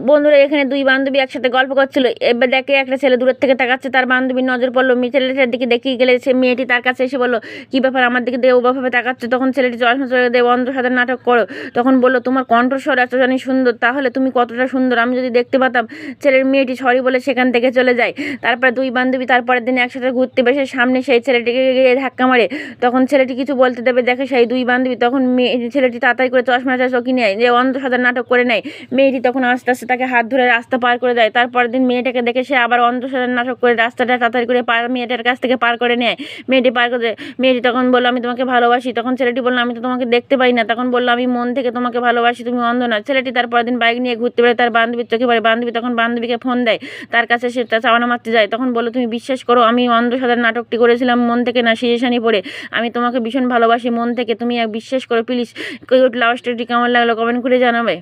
বন্ধুরা এখানে দুই বান্ধবী একসাথে গল্প করছিল। এবার দেখে একটা ছেলে দূরের থেকে তাকাচ্ছে, তার বান্ধবীর নজর পড়লো ছেলেটার দিকে। দেখিয়ে গেলে সে মেয়েটি তার কাছে এসে বললো, কি ব্যাপার আমার দিকে দিয়ে ওভাবে তাকাচ্ছে? তখন ছেলেটি চশমা চলে দেয়, অন্ধ সাধারণ নাটক করো। তখন বললো, তোমার কণ্ঠস্বর এত জানি সুন্দর, তাহলে তুমি কতটা সুন্দর আমি যদি দেখতে পাতাম। মেয়েটি সরি বলে সেখান থেকে চলে যায়। তারপরে দুই বান্ধবী তারপরের দিন একসাথে ঘুরতে বেশে সামনে সেই ছেলেটিকে গিয়ে ধাক্কা মারে। তখন ছেলেটি কিছু বলতে দেবে দেখে সেই দুই বান্ধবী, তখন ছেলেটি তাড়াতাড়ি করে চশমাটা চোখে নেয়, যে অন্ধ সাধারণ নাটক করে নেয়। মেয়েটি তখন আস্তে আস্তে তাকে হাত ধরে রাস্তা পার করে দেয়। তারপরের দিন মেয়েটাকে দেখে সে আবার অন্ধসাধারণ নাটক করে রাস্তাটা তাড়াতাড়ি করে মেয়েটার কাছ থেকে পার করে নেয়। মেয়েটি পার করে মেয়েটি তখন বললো, আমি তোমাকে ভালোবাসি। তখন ছেলেটি বললো, আমি তো তোমাকে দেখতে পাই না। তখন বললো, আমি মন থেকে তোমাকে ভালোবাসি, তুমি অন্ধ না। ছেলেটি তারপরের দিন বাইক নিয়ে ঘুরতে বেরোয়, তার বান্ধবীর চোখে পড়ে। বান্ধবী তখন বান্ধবীকে ফোন দেয়, তার কাছে সে চাওয়ানা মারতে যায়। তখন বললো, তুমি বিশ্বাস করো আমি অন্ধসাধারণ নাটকটি করেছিলাম মন থেকে না, সিজেশানি পড়ে। আমি তোমাকে ভীষণ ভালোবাসি মন থেকে, তুমি বিশ্বাস করো প্লিজ। লাভ স্টোরিটি কেমন লাগলো কমেন্ট করে জানাবে।